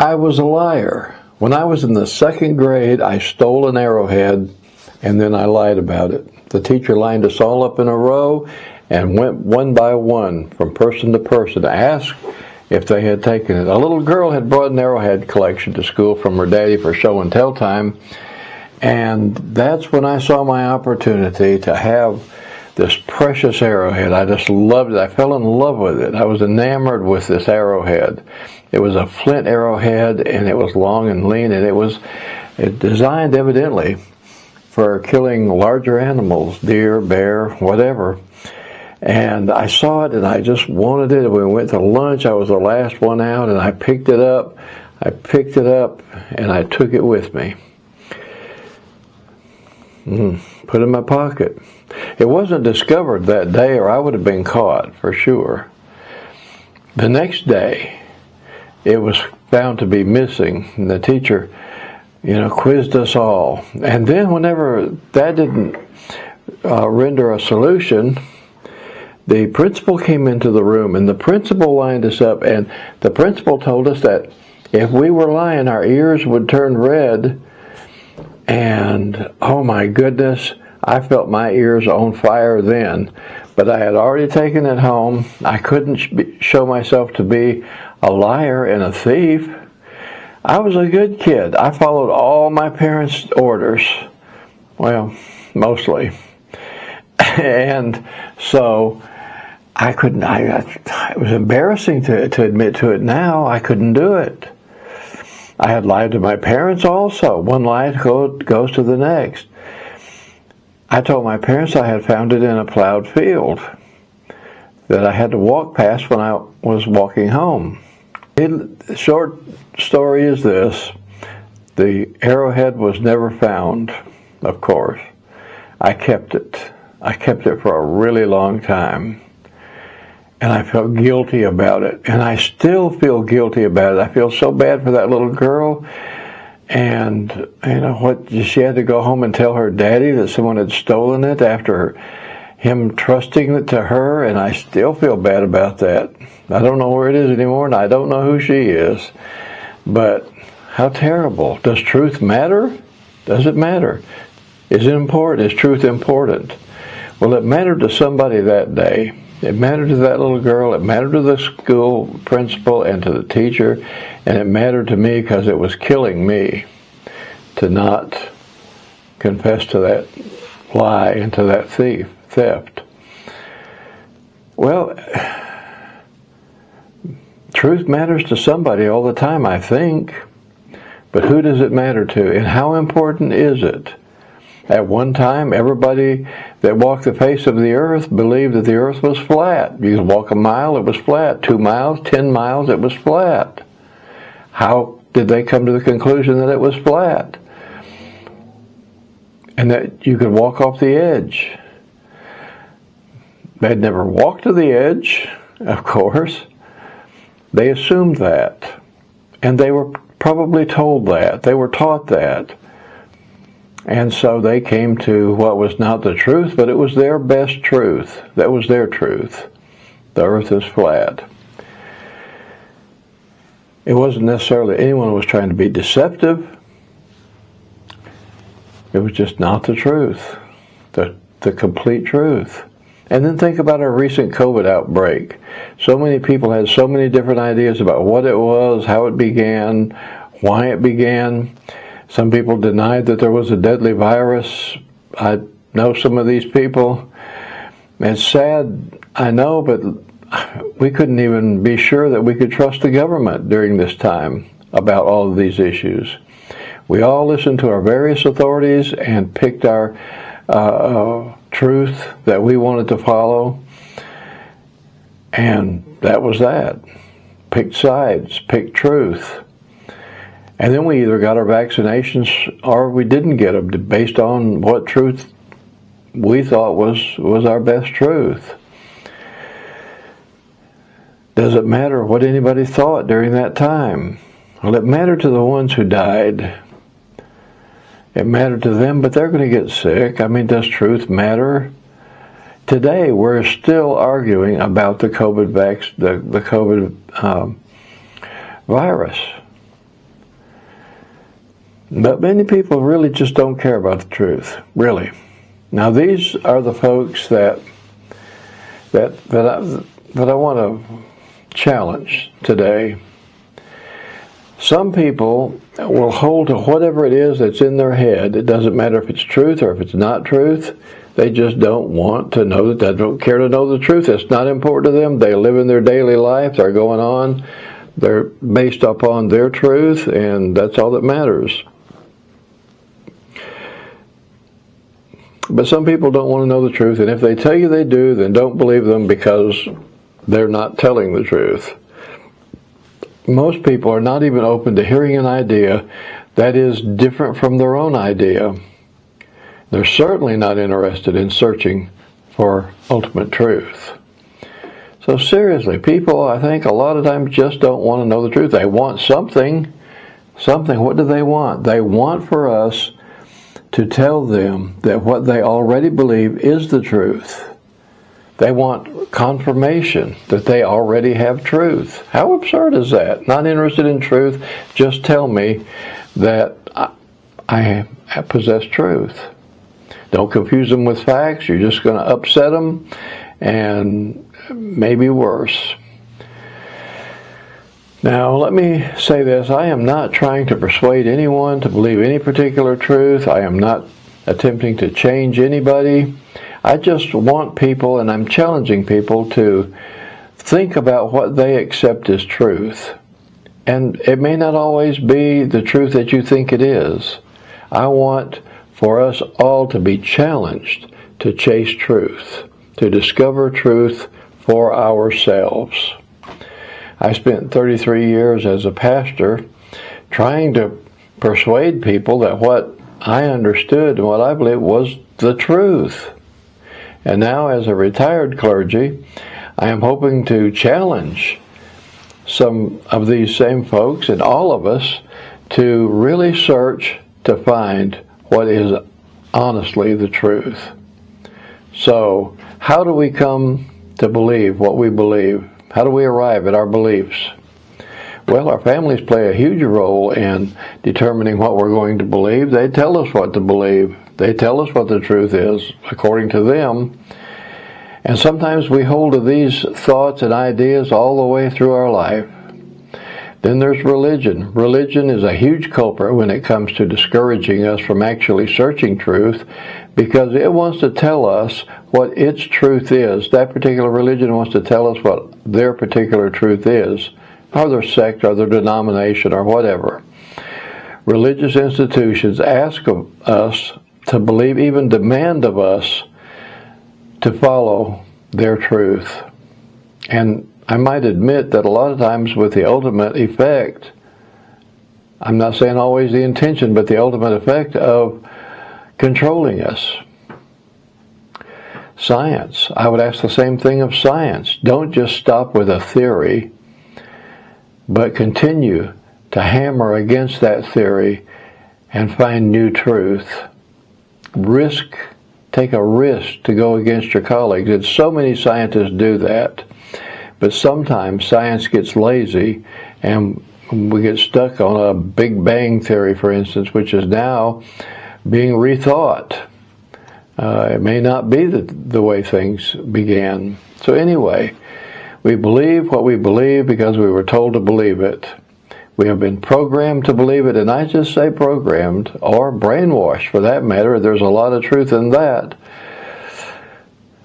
I was a liar. When I was in the second grade, I stole an arrowhead, and then I lied about it. The teacher lined us all up in a row and went one by one from person to person to ask if they had taken it. A little girl had brought an arrowhead collection to school from her daddy for show and tell time, and that's when I saw my opportunity to have this precious arrowhead. I just loved it. I fell in love with it. I was enamored with this arrowhead. It was a flint arrowhead, and it was long and lean, and it was designed evidently for killing larger animals, deer, bear, whatever. And I saw it, and I just wanted it. We went to lunch. I was the last one out, and I picked it up. And I took it with me. Put it in my pocket. It wasn't discovered that day, or I would have been caught for sure. The next day, it was found to be missing, and the teacher, quizzed us all. And then whenever that didn't render a solution, the principal came into the room, and the principal lined us up, and the principal told us that if we were lying, our ears would turn red. And oh my goodness, I felt my ears on fire then, but I had already taken it home. I couldn't show myself to be a liar and a thief. I was a good kid. I followed all my parents' orders. Well, mostly. And so I couldn't, it was embarrassing to admit to it now. I couldn't do it. I had lied to my parents also. One lie goes to the next. I told my parents I had found it in a plowed field that I had to walk past when I was walking home. The short story is this. The arrowhead was never found, of course. I kept it. I kept it for a really long time. And I felt guilty about it. And I still feel guilty about it. I feel so bad for that little girl. And, she had to go home and tell her daddy that someone had stolen it after him trusting it to her. And I still feel bad about that. I don't know where it is anymore, and I don't know who she is. But how terrible. Does truth matter? Does it matter? Is it important? Is truth important? Well, it mattered to somebody that day. It mattered to that little girl, it mattered to the school principal and to the teacher, and it mattered to me because it was killing me to not confess to that lie and to that theft. Well, truth matters to somebody all the time, I think, but who does it matter to, and how important is it? At one time, everybody that walked the face of the earth believed that the earth was flat. You could walk a mile, it was flat. 2 miles, 10 miles, it was flat. How did they come to the conclusion that it was flat? And that you could walk off the edge. They'd never walked to the edge, of course. They assumed that. And they were probably told that. They were taught that. And so they came to what was not the truth, but it was their best truth. That was their truth. The earth is flat. It wasn't necessarily anyone who was trying to be deceptive. It was just not the truth, the complete truth. And then think about our recent COVID outbreak. So many people had so many different ideas about what it was, how it began, why it began. Some people denied that there was a deadly virus. I know some of these people. It's sad, I know, but we couldn't even be sure that we could trust the government during this time about all of these issues. We all listened to our various authorities and picked our truth that we wanted to follow. And that was that. Picked sides, picked truth. And then we either got our vaccinations or we didn't get them based on what truth we thought was our best truth. Does it matter what anybody thought during that time? Well, it mattered to the ones who died. It mattered to them, but they're going to get sick. I mean, does truth matter? Today, we're still arguing about the COVID virus. But many people really just don't care about the truth, really. Now these are the folks that I want to challenge today. Some people will hold to whatever it is that's in their head. It doesn't matter if it's truth or if it's not truth. They just don't want to know that. They don't care to know the truth. It's not important to them. They live in their daily life. They're going on. They're based upon their truth, and that's all that matters. But some people don't want to know the truth, and if they tell you they do, then don't believe them because they're not telling the truth. Most people are not even open to hearing an idea that is different from their own idea. They're certainly not interested in searching for ultimate truth. So seriously, people, I think, a lot of times just don't want to know the truth. They want something. What do they want? They want for us to tell them that what they already believe is the truth. They want confirmation that they already have truth. How absurd is that? Not interested in truth, just tell me that I possess truth. Don't confuse them with facts. You're just going to upset them and maybe worse. Now, let me say this. I am not trying to persuade anyone to believe any particular truth. I am not attempting to change anybody. I just want people, and I'm challenging people to think about what they accept as truth. And it may not always be the truth that you think it is. I want for us all to be challenged to chase truth, to discover truth for ourselves. I spent 33 years as a pastor trying to persuade people that what I understood and what I believed was the truth. And now as a retired clergy, I am hoping to challenge some of these same folks and all of us to really search to find what is honestly the truth. So, how do we come to believe what we believe? How do we arrive at our beliefs? Well, our families play a huge role in determining what we're going to believe. They tell us what to believe. They tell us what the truth is, according to them. And sometimes we hold to these thoughts and ideas all the way through our life. Then there's religion. Religion is a huge culprit when it comes to discouraging us from actually searching truth, because it wants to tell us what its truth is. That particular religion wants to tell us what their particular truth is, or their sect, or their denomination, or whatever. Religious institutions ask of us to believe, even demand of us to follow their truth. And I might admit that a lot of times with the ultimate effect, I'm not saying always the intention, but the ultimate effect of controlling us. Science. I would ask the same thing of science. Don't just stop with a theory, but continue to hammer against that theory and find new truth. Take a risk to go against your colleagues. And so many scientists do that. But sometimes science gets lazy and we get stuck on a Big Bang theory, for instance, which is now being rethought. It may not be the way things began. So anyway, we believe what we believe because we were told to believe it. We have been programmed to believe it, and I just say programmed, or brainwashed for that matter. There's a lot of truth in that.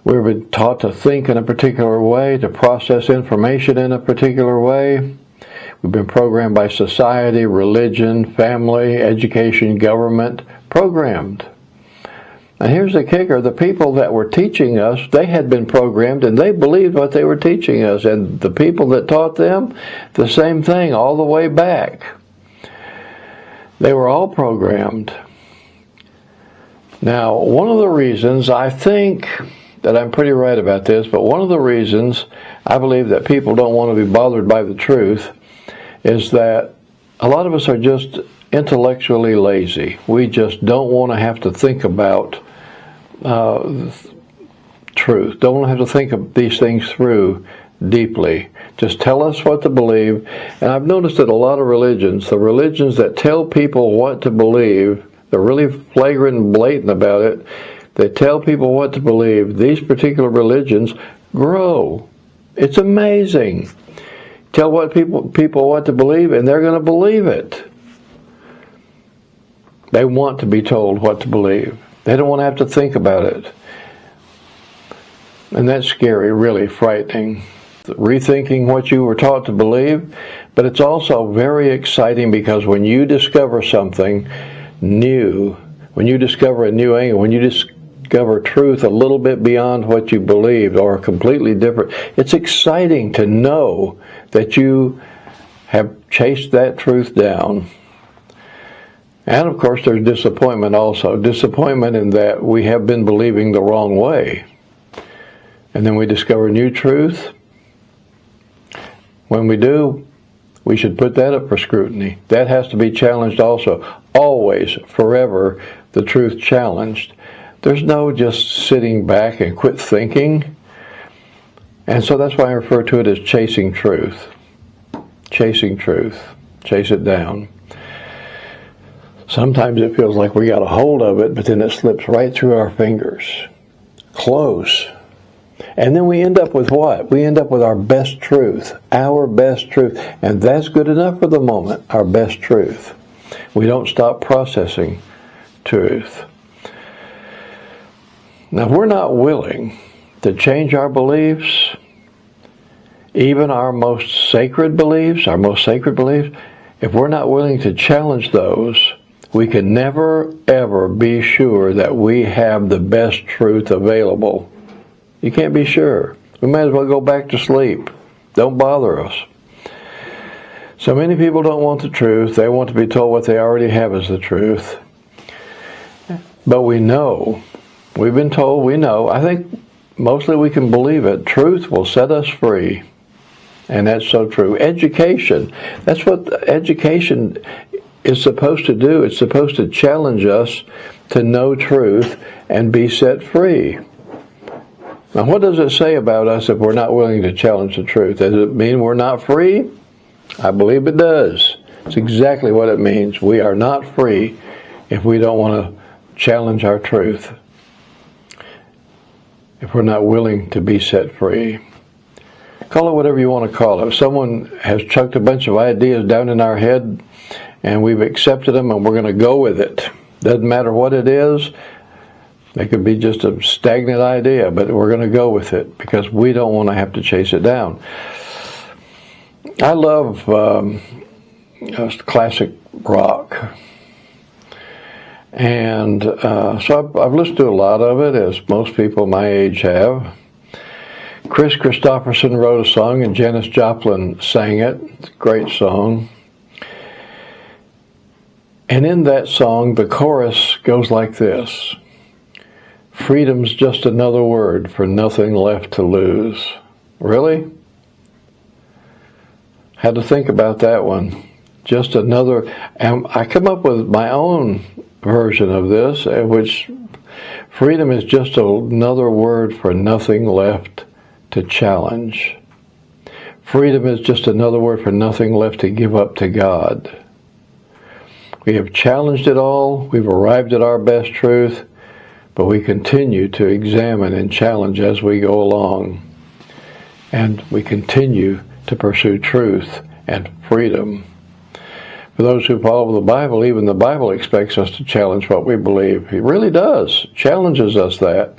We've been taught to think in a particular way, to process information in a particular way. We've been programmed by society, religion, family, education, government, programmed. And here's the kicker. The people that were teaching us, they had been programmed and they believed what they were teaching us. And the people that taught them, the same thing all the way back. They were all programmed. Now, one of the reasons, I think that I'm pretty right about this, but one of the reasons I believe that people don't want to be bothered by the truth is that a lot of us are just intellectually lazy. We just don't want to have to think about truth. Don't want to have to think of these things through deeply. Just tell us what to believe. And I've noticed that a lot of religions, the religions that tell people what to believe, they're really flagrant and blatant about it. They tell people what to believe. These particular religions grow. It's amazing. Tell people what to believe, and they're going to believe it. They want to be told what to believe. They don't want to have to think about it. And that's scary, really frightening. Rethinking what you were taught to believe, but it's also very exciting because when you discover something new, when you discover a new angle, when you discover truth a little bit beyond what you believed or completely different, it's exciting to know that you have chased that truth down. And of course there's disappointment also. Disappointment in that we have been believing the wrong way. And then we discover new truth. When we do, we should put that up for scrutiny. That has to be challenged also. Always, forever, the truth challenged. There's no just sitting back and quit thinking. And so that's why I refer to it as chasing truth. Chasing truth. Chase it down. Sometimes it feels like we got a hold of it, but then it slips right through our fingers. Close. And then we end up with what? We end up with our best truth. Our best truth. And that's good enough for the moment. Our best truth. We don't stop processing truth. Now, if we're not willing to change our beliefs, even our most sacred beliefs, if we're not willing to challenge those, we can never, ever be sure that we have the best truth available. You can't be sure. We might as well go back to sleep. Don't bother us. So many people don't want the truth. They want to be told what they already have is the truth. But we know. We've been told, we know. I think mostly we can believe it. Truth will set us free. And that's so true. Education. That's what education is supposed to do. It's supposed to challenge us to know truth and be set free. Now, what does it say about us if we're not willing to challenge the truth? Does it mean we're not free? I believe it does. It's exactly what it means. We are not free if we don't want to challenge our truth. If we're not willing to be set free. Call it whatever you want to call it. If someone has chucked a bunch of ideas down in our head and we've accepted them and we're going to go with it. Doesn't matter what it is. It could be just a stagnant idea, but we're going to go with it because we don't want to have to chase it down. I love classic rock. And so I've listened to a lot of it, as most people my age have. Chris Christopherson wrote a song, and Janis Joplin sang it. It's a great song. And in that song, the chorus goes like this. Freedom's just another word for nothing left to lose. Really? Had to think about that one. Just another, and I come up with my own version of this, which freedom is just another word for nothing left to challenge. Freedom is just another word for nothing left to give up to God. We have challenged it all. We've arrived at our best truth, but we continue to examine and challenge as we go along. And we continue to pursue truth and freedom. For those who follow the Bible, even the Bible expects us to challenge what we believe. It really does. Challenges us that.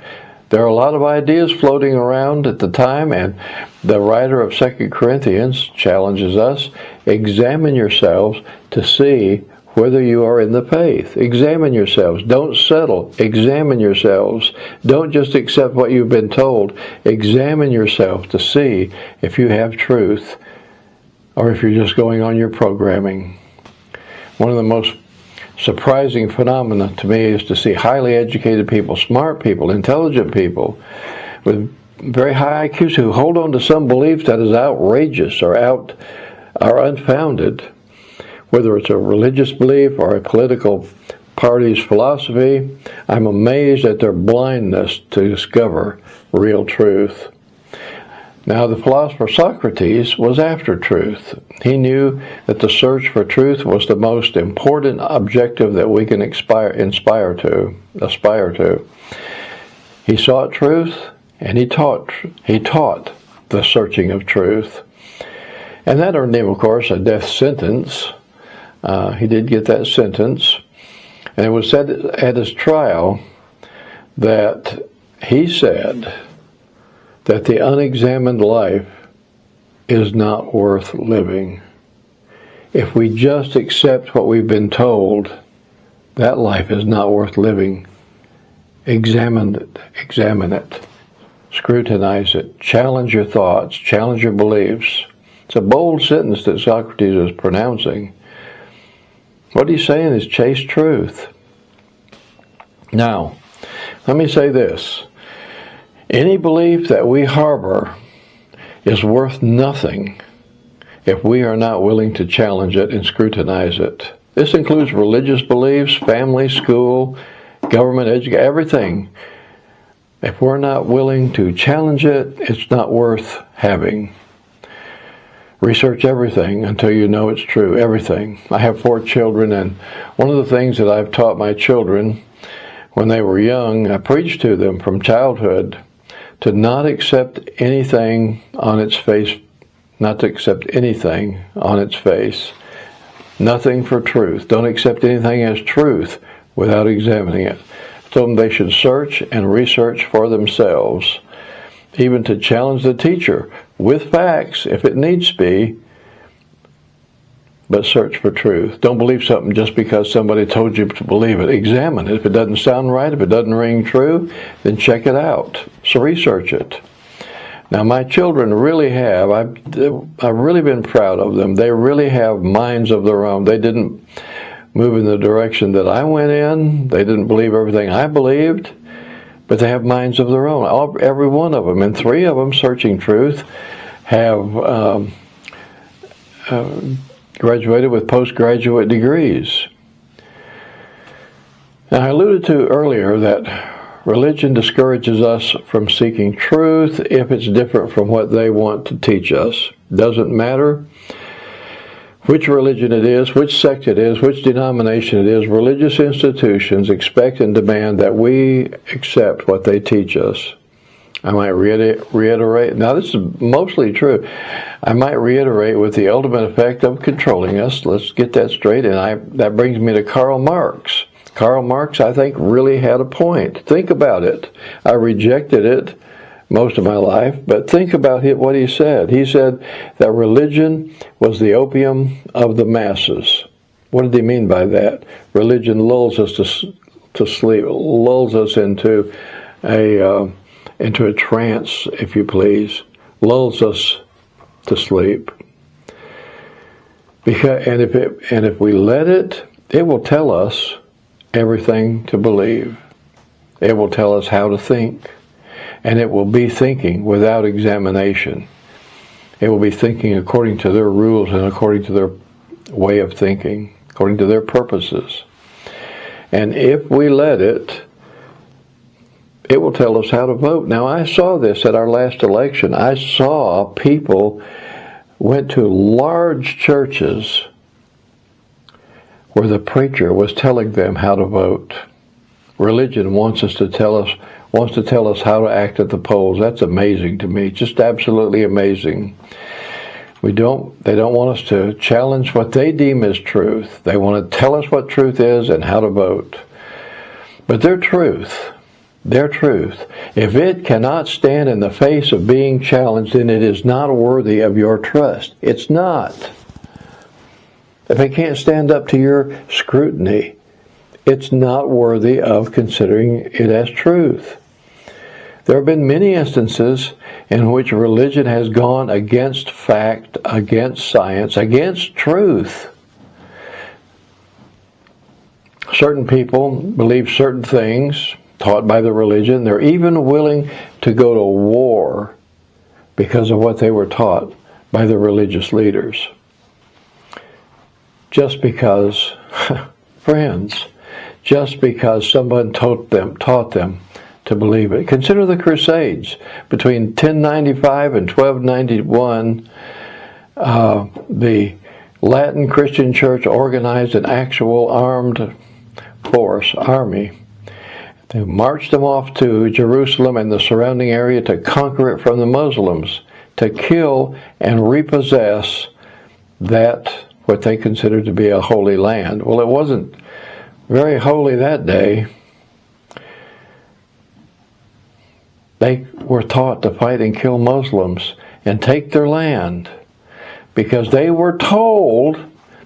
There are a lot of ideas floating around at the time, and the writer of 2 Corinthians challenges us. Examine yourselves to see whether you are in the faith. Examine yourselves. Don't settle. Examine yourselves. Don't just accept what you've been told. Examine yourself to see if you have truth or if you're just going on your programming. One of the most surprising phenomena to me is to see highly educated people, smart people, intelligent people with very high IQs who hold on to some belief that is outrageous or unfounded, whether it's a religious belief or a political party's philosophy. I'm amazed at their blindness to discover real truth. Now, the philosopher Socrates was after truth. He knew that the search for truth was the most important objective that we can aspire to. He sought truth, and he taught the searching of truth. And that earned him, of course, a death sentence. He did get that sentence. And it was said at his trial that he said that the unexamined life is not worth living. If we just accept what we've been told, that life is not worth living. Examine it, scrutinize it, challenge your thoughts, challenge your beliefs. It's a bold sentence that Socrates is pronouncing. What he's saying is chase truth. Now, let me say this. Any belief that we harbor is worth nothing if we are not willing to challenge it and scrutinize it. This includes religious beliefs, family, school, government, education, everything. If we're not willing to challenge it, it's not worth having. Research everything until you know it's true, everything. I have 4 children, and one of the things that I've taught my children when they were young, I preached to them from childhood to not accept anything on its face, nothing for truth. Don't accept anything as truth without examining it. I told them they should search and research for themselves, even to challenge the teacher with facts if it needs to be, but search for truth. Don't believe something just because somebody told you to believe it. Examine it. If it doesn't sound right, if it doesn't ring true, then check it out. So research it. Now, my children really have, I've really been proud of them. They really have minds of their own. They didn't move in the direction that I went in. They didn't believe everything I believed, but they have minds of their own. Every one of them, and 3 of them, searching truth, have graduated with postgraduate degrees. Now, I alluded to earlier that religion discourages us from seeking truth if it's different from what they want to teach us. Doesn't matter which religion it is, which sect it is, which denomination it is, religious institutions expect and demand that we accept what they teach us. I might reiterate, now this is mostly true, I might reiterate with the ultimate effect of controlling us. Let's get that straight, and that brings me to Karl Marx. Karl Marx, I think, really had a point. Think about it. I rejected it most of my life, but think about what he said. He said that religion was the opium of the masses. What did he mean by that? Religion lulls us to sleep, lulls us into a trance, if you please, lulls us to sleep. And if we let it, it will tell us everything to believe. It will tell us how to think. And it will be thinking without examination. It will be thinking according to their rules and according to their way of thinking, according to their purposes. And if we let it, it will tell us how to vote. Now, I saw this at our last election. I saw people went to large churches where the preacher was telling them how to vote. Religion wants to tell us how to act at the polls. That's amazing to me. Just absolutely amazing. They don't want us to challenge what they deem as truth. They want to tell us what truth is and how to vote. But their truth, if it cannot stand in the face of being challenged, then it is not worthy of your trust. It's not. If it can't stand up to your scrutiny, it's not worthy of considering it as truth. There have been many instances in which religion has gone against fact, against science, against truth. Certain people believe certain things taught by the religion. They're even willing to go to war because of what they were taught by the religious leaders. Just because, friends, just because someone taught them to believe it. Consider the Crusades. Between 1095 and 1291, the Latin Christian Church organized an actual armed force, army. They marched them off to Jerusalem and the surrounding area to conquer it from the Muslims, to kill and repossess that, what they considered to be a holy land. Well, it wasn't very holy that day. They were taught to fight and kill Muslims and take their land because they were told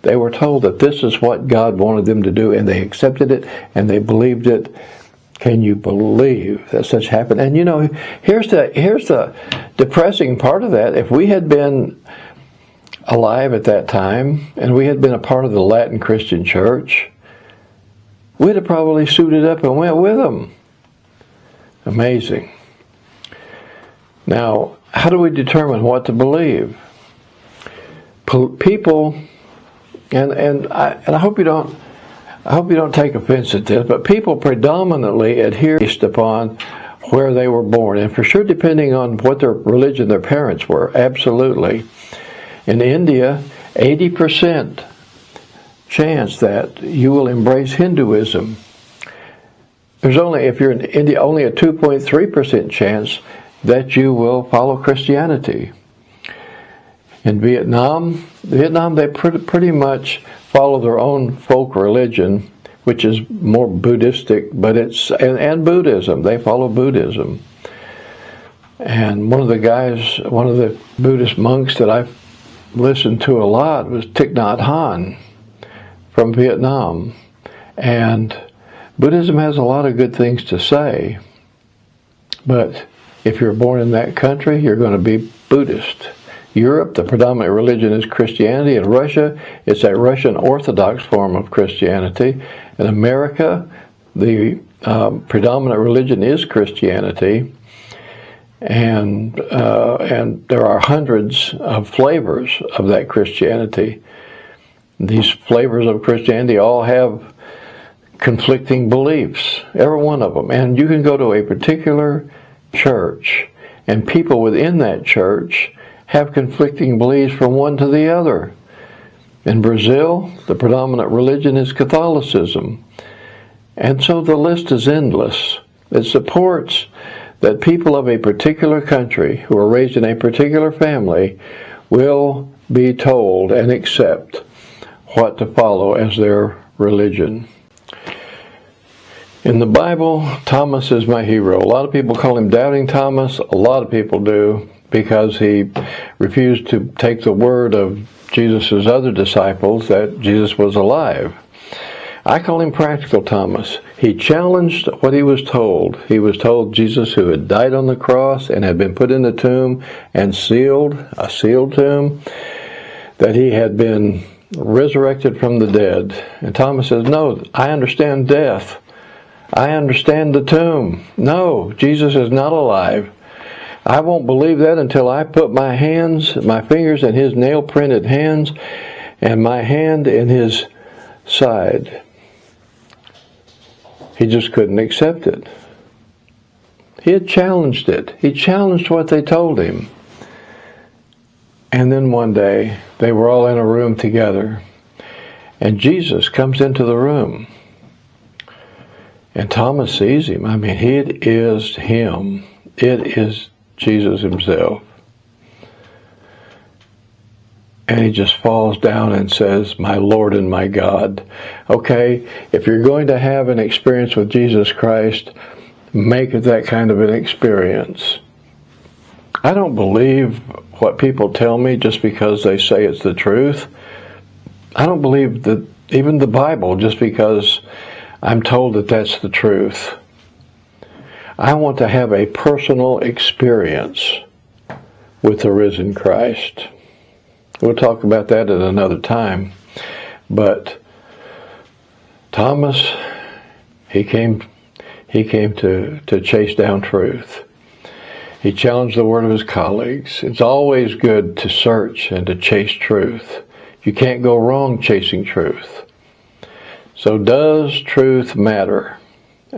that this is what God wanted them to do, and they accepted it and they believed it. Can you believe that such happened? And you know, here's the depressing part of that. If we had been alive at that time and we had been a part of the Latin Christian Church, we'd have probably suited up and went with them. Amazing. Now, how do we determine what to believe? People, and I hope you don't take offense at this, but people predominantly adhere based upon where they were born, and for sure depending on what their religion their parents were. Absolutely. In India, 80% chance that you will embrace Hinduism. There's only, if you're in India, only a 2.3% chance that you will follow Christianity. In Vietnam, they pretty much follow their own folk religion, which is more Buddhistic, but and Buddhism. They follow Buddhism. And one of the Buddhist monks that I've listened to a lot was Thich Nhat Hanh from Vietnam. And Buddhism has a lot of good things to say, but if you're born in that country, you're going to be Buddhist. Europe, the predominant religion is Christianity. In Russia, it's a Russian Orthodox form of Christianity. In America, the predominant religion is Christianity. And there are hundreds of flavors of that Christianity. These flavors of Christianity all have conflicting beliefs, every one of them. And you can go to a particular church, and people within that church have conflicting beliefs from one to the other. In Brazil, the predominant religion is Catholicism. And so the list is endless. It supports that people of a particular country who are raised in a particular family will be told and accept what to follow as their religion. In the Bible, Thomas is my hero. A lot of people call him Doubting Thomas. A lot of people do, because he refused to take the word of Jesus' other disciples that Jesus was alive. I call him Practical Thomas. He challenged what he was told. He was told Jesus, who had died on the cross and had been put in the tomb and sealed, a sealed tomb, that he had been resurrected from the dead. And Thomas says, no, I understand death. I understand the tomb. No, Jesus is not alive. I won't believe that until I put my fingers in his nail-printed hands and my hand in his side. He just couldn't accept it. He had challenged it. He challenged what they told him. And then one day, they were all in a room together, and Jesus comes into the room. And Thomas sees him. I mean, it is him. It is Jesus himself. And he just falls down and says, my Lord and my God. Okay, if you're going to have an experience with Jesus Christ, make it that kind of an experience. I don't believe what people tell me just because they say it's the truth. I don't believe that even the Bible just because I'm told that that's the truth. I want to have a personal experience with the risen Christ. We'll talk about that at another time. But Thomas, he came to chase down truth. He challenged the word of his colleagues. It's always good to search and to chase truth. You can't go wrong chasing truth. So does truth matter?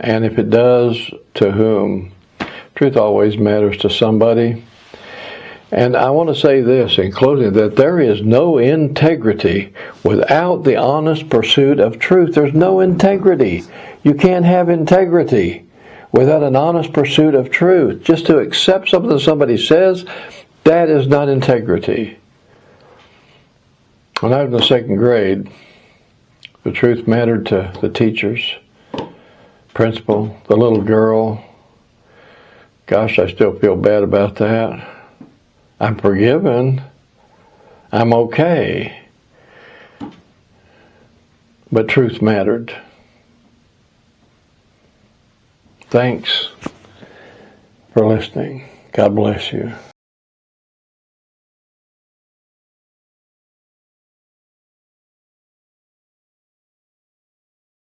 And if it does, to whom? Truth always matters to somebody. And I want to say this in closing, that there is no integrity without the honest pursuit of truth. There's no integrity. You can't have integrity without an honest pursuit of truth. Just to accept something somebody says, that is not integrity. When I was in the second grade, the truth mattered to the teachers, principal, the little girl. Gosh, I still feel bad about that. I'm forgiven. I'm okay. But truth mattered. Thanks for listening. God bless you.